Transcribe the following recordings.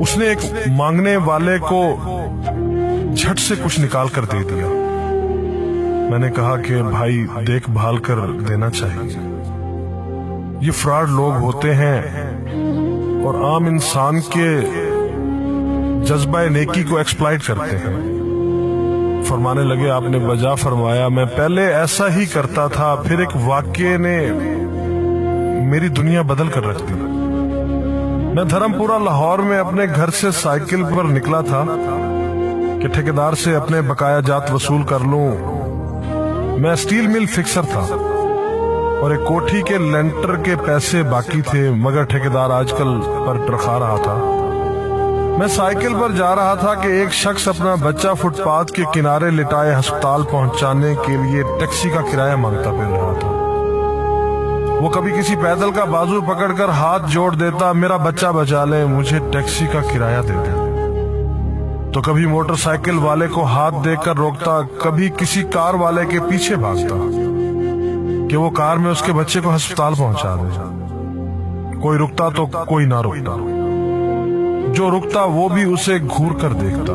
اس نے ایک مانگنے والے کو جھٹ سے کچھ نکال کر دے دیا۔ میں نے کہا کہ بھائی دیکھ بھال کر دینا چاہیے، یہ فراڈ لوگ ہوتے ہیں اور عام انسان کے جذبہ نیکی کو ایکسپلائٹ کرتے ہیں۔ فرمانے لگے آپ نے بجا فرمایا، میں پہلے ایسا ہی کرتا تھا، پھر ایک واقعے نے میری دنیا بدل کر رکھ دی۔ میں دھرم پورہ لاہور میں اپنے گھر سے سائیکل پر نکلا تھا کہ ٹھیکیدار سے اپنے بقایا جات وصول کر لوں۔ میں اسٹیل مل فکسر تھا اور ایک کوٹھی کے لینٹر کے پیسے باقی تھے، مگر ٹھیکیدار آج کل پر ٹرخا رہا تھا۔ میں سائیکل پر جا رہا تھا کہ ایک شخص اپنا بچہ فٹ پاتھ کے کنارے لٹائے ہسپتال پہنچانے کے لیے ٹیکسی کا کرایہ مانگتا پھر رہا تھا۔ وہ کبھی کسی پیدل کا بازو پکڑ کر ہاتھ جوڑ دیتا، میرا بچہ بچا لے، مجھے ٹیکسی کا کرایہ دے دے۔ تو کبھی موٹر سائیکل والے کو ہاتھ دے کر روکتا، کبھی کسی کار والے کے پیچھے بھاگتا کہ وہ کار میں اس کے بچے کو ہسپتال پہنچا دے۔ کوئی رکتا تو کوئی نہ رکتا، جو رکتا وہ بھی اسے گھور کر دیکھتا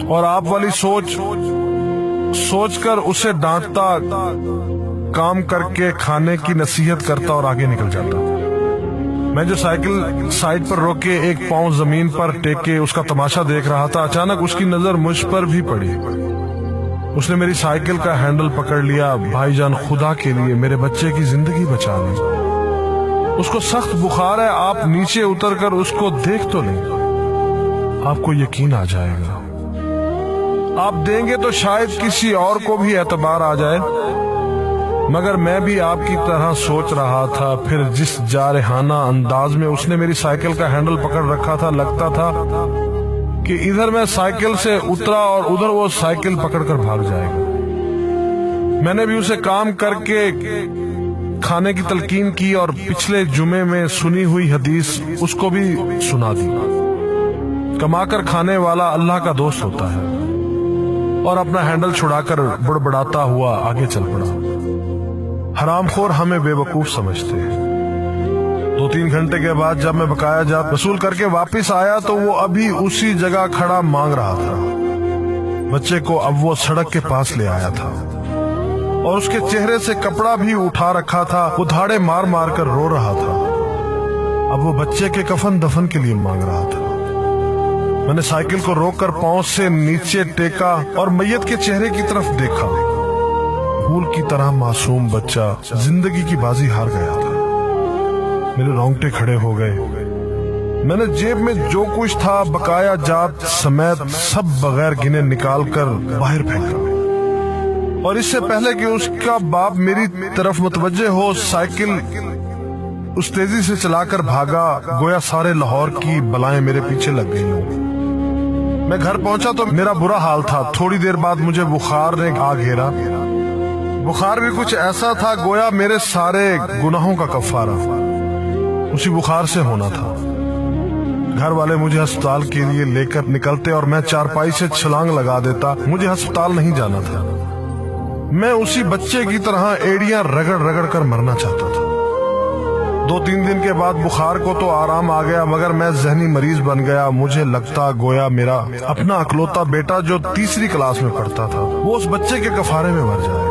اور آپ والی سوچ کر اسے ڈانٹتا، کام کر کے کھانے کی نصیحت کرتا اور آگے نکل جاتا۔ میں جو سائیکل سائیڈ پر روک کے ایک پاؤں زمین پر ٹیکے اس کا تماشا دیکھ رہا تھا، اچانک اس کی نظر مجھ پر بھی پڑی۔ اس نے میری سائیکل کا ہینڈل پکڑ لیا، بھائی جان خدا کے لیے میرے بچے کی زندگی بچا لیں، اس کو سخت بخار ہے، آپ نیچے اتر کر اس کو دیکھ تو لیں، آپ کو یقین آ جائے گا، آپ دیں گے تو شاید کسی اور کو بھی اعتبار آ جائے۔ مگر میں بھی آپ کی طرح سوچ رہا تھا۔ پھر جس جارحانہ انداز میں اس نے میری سائیکل کا ہینڈل پکڑ رکھا تھا، لگتا تھا کہ ادھر میں سائیکل سے اترا اور ادھر وہ سائیکل پکڑ کر بھاگ جائے گا۔ میں نے بھی اسے کام کر کے کھانے کی تلقین کی اور پچھلے جمعے میں سنی ہوئی حدیث اس کو بھی سنا دی۔ کما کر کھانے والا اللہ کا دوست ہوتا ہے، اور اپنا ہینڈل چھڑا کر بڑبڑاتا ہوا آگے چل پڑا۔ حرام خور ہمیں بے وقوف سمجھتے ہیں۔ 2-3 گھنٹے کے بعد جب میں بقایا جات وصول کر کے واپس آیا تو وہ ابھی اسی جگہ کھڑا مانگ رہا تھا۔ بچے کو اب وہ سڑک کے پاس لے آیا تھا اور اس کے چہرے سے کپڑا بھی اٹھا رکھا تھا، وہ دھاڑے مار مار کر رو رہا تھا۔ اب وہ بچے کے کفن دفن کے لیے مانگ رہا تھا۔ میں نے سائیکل کو روک کر پاؤں سے نیچے ٹیکا اور میت کے چہرے کی طرف دیکھا۔ پھول کی طرح معصوم بچہ زندگی کی بازی ہار گیا تھا۔ میرے رونگٹے کھڑے ہو گئے۔ میں نے جیب میں جو کچھ تھا بقایا جات سمیت سب بغیر گنے نکال کر باہر پھینکا، اور اس سے پہلے کہ اس کا باپ میری طرف متوجہ ہو، سائیکل اس تیزی سے چلا کر بھاگا گویا سارے لاہور کی بلائیں میرے پیچھے لگ گئی ہوں۔ میں گھر پہنچا تو میرا برا حال تھا۔ تھوڑی دیر بعد مجھے بخار نے آ گھیرا۔ بخار بھی کچھ ایسا تھا گویا میرے سارے گناہوں کا کفارہ اسی بخار سے ہونا تھا۔ گھر والے مجھے ہسپتال کے لیے لے کر نکلتے اور میں چارپائی سے چھلانگ لگا دیتا۔ مجھے ہسپتال نہیں جانا تھا، میں اسی بچے کی طرح ایڑیاں رگڑ رگڑ کر مرنا چاہتا تھا۔ 2-3 دن کے بعد بخار کو تو آرام آ گیا، مگر میں ذہنی مریض بن گیا۔ مجھے لگتا گویا میرا اپنا اکلوتا بیٹا جو 3ری کلاس میں پڑھتا تھا وہ اس بچے کے کفارے میں مر جائے گا۔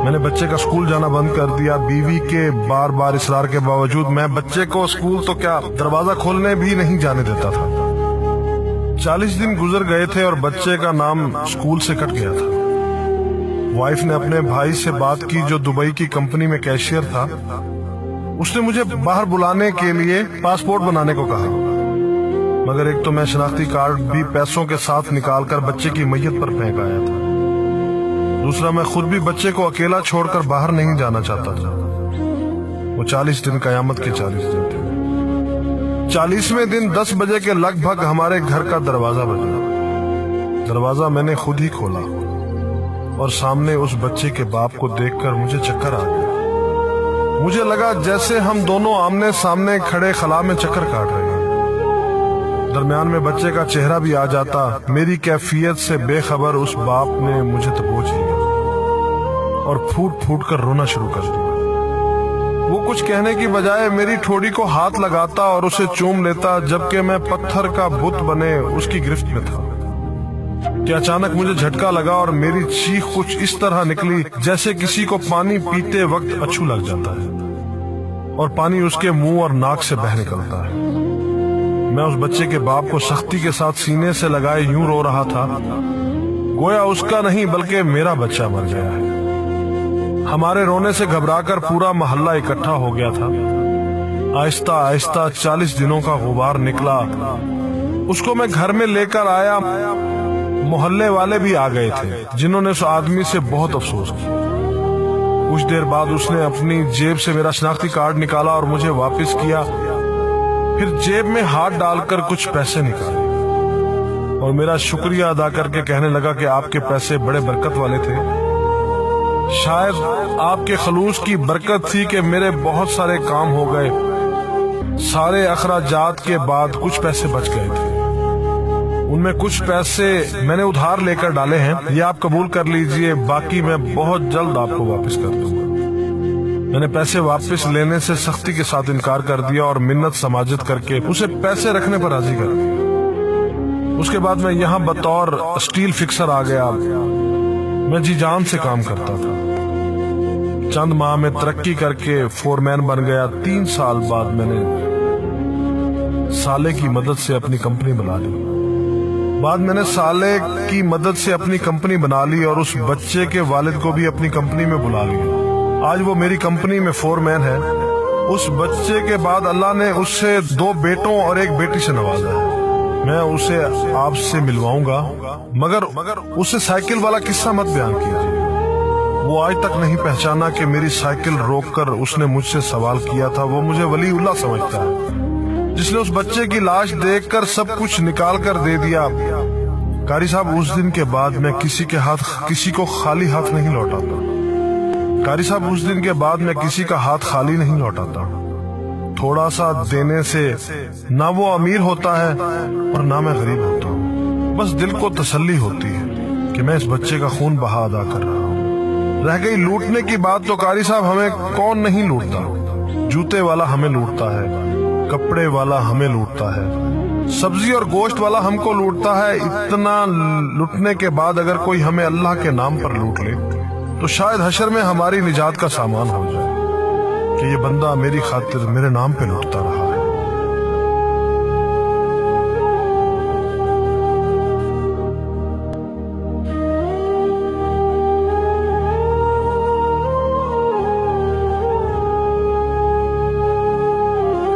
میں نے بچے کا اسکول جانا بند کر دیا۔ بیوی کے بار بار اصرار کے باوجود میں بچے کو اسکول تو کیا دروازہ کھولنے بھی نہیں جانے دیتا تھا۔ 40 دن گزر گئے تھے اور بچے کا نام اسکول سے کٹ گیا تھا۔ وائف نے اپنے بھائی سے بات کی جو دبئی کی کمپنی میں کیشیئر تھا۔ اس نے مجھے باہر بلانے کے لیے پاسپورٹ بنانے کو کہا، مگر ایک تو میں شناختی کارڈ بھی پیسوں کے ساتھ نکال کر بچے کی میت پر پھینک آیا تھا، دوسرا میں خود بھی بچے کو اکیلا چھوڑ کر باہر نہیں جانا چاہتا تھا۔ وہ 40 دن قیامت کے 40 دن تھے۔ 40ویں دن 10 بجے کے لگ بھگ ہمارے گھر کا دروازہ بجا۔ دروازہ میں نے خود ہی کھولا اور سامنے اس بچے کے باپ کو دیکھ کر مجھے چکر آ گیا۔ مجھے لگا جیسے ہم دونوں آمنے سامنے کھڑے خلا میں چکر کاٹ رہے ہیں۔ درمیان میں بچے کا چہرہ بھی آ جاتا۔ میری کیفیت سے بے خبر اس باپ نے مجھے دبوچ لیا اور پھوٹ پھوٹ کر رونا شروع کر دیا۔ وہ کچھ کہنے کی بجائے میری ٹھوڑی کو ہاتھ لگاتا اور اسے چوم لیتا، جبکہ میں پتھر کا بت بنے اس کی گرفت میں تھا کہ اچانک مجھے جھٹکا لگا اور میری چیخ کچھ اس طرح نکلی جیسے کسی کو پانی پیتے وقت اچھو لگ جاتا ہے اور پانی اس کے منہ اور ناک سے بہہ نکلتا ہے۔ میں اس بچے کے باپ کو سختی کے ساتھ سینے سے لگائے یوں رو رہا تھا گویا اس کا نہیں بلکہ میرا بچہ مر گیا ہے۔ ہمارے رونے سے گھبرا کر پورا محلہ اکٹھا ہو گیا تھا۔ آہستہ آہستہ 40 دنوں کا غبار نکلا، اس کو میں گھر میں لے کر آیا۔ محلے والے بھی آ گئے تھے جنہوں نے اس آدمی سے بہت افسوس کیا۔ کچھ دیر بعد اس نے اپنی جیب سے میرا شناختی کارڈ نکالا اور مجھے واپس کیا، پھر جیب میں ہاتھ ڈال کر کچھ پیسے نکالے اور میرا شکریہ ادا کر کے کہنے لگا کہ آپ کے پیسے بڑے برکت والے تھے، شاید آپ کے خلوص کی برکت تھی کہ میرے بہت سارے کام ہو گئے۔ سارے اخراجات کے بعد کچھ پیسے بچ گئے تھے، ان میں کچھ پیسے میں نے ادھار لے کر ڈالے ہیں، یہ آپ قبول کر لیجئے، باقی میں بہت جلد آپ کو واپس کر دوں گا۔ میں نے پیسے واپس لینے سے سختی کے ساتھ انکار کر دیا اور منت سماجت کر کے اسے پیسے رکھنے پر راضی کر دیا۔ اس کے بعد میں یہاں بطور اسٹیل فکسر آ گیا۔ میں جی جان سے کام کرتا تھا، چند ماہ میں ترقی کر کے فور مین بن گیا۔ 3 سال بعد میں نے سالے کی مدد سے اپنی کمپنی بنا لی۔ اور اس بچے کے والد کو بھی اپنی کمپنی میں بلا لیا۔ آج وہ میری کمپنی میں فور مین ہے۔ اس بچے کے بعد اللہ نے اس سے 2 بیٹوں اور 1 بیٹی سے نوازا ہے۔ میں اسے آپ سے ملواؤں گا، مگر اسے سائیکل والا قصہ مت بیان کیجیے۔ وہ آج تک نہیں پہچانا کہ میری سائیکل روک کر اس نے مجھ سے سوال کیا تھا۔ وہ مجھے ولی اللہ سمجھتا ہے، جس نے اس بچے کی لاش دیکھ کر سب کچھ نکال کر دے دیا۔ قاری صاحب، اس دن کے بعد میں کسی کو خالی ہاتھ نہیں لوٹاتا۔ قاری صاحب، اس دن کے بعد میں کسی کا ہاتھ خالی نہیں لوٹاتا۔ تھوڑا سا دینے سے نہ وہ امیر ہوتا ہے اور نہ میں غریب ہوتا ہوں۔ بس دل کو تسلی ہوتی ہے کہ میں اس بچے کا خون بہا ادا کر رہا ہوں۔ رہ گئی لوٹنے کی بات تو قاری صاحب، ہمیں کون نہیں لوٹتا؟ جوتے والا ہمیں لوٹتا ہے، کپڑے والا ہمیں لوٹتا ہے، سبزی اور گوشت والا ہم کو لوٹتا ہے۔ اتنا لوٹنے کے بعد اگر کوئی ہمیں اللہ کے نام پر لوٹ لے تو شاید حشر میں ہماری نجات کا سامان ہو جائے کہ یہ بندہ میری خاطر میرے نام پہ لوٹتا رہا ہے۔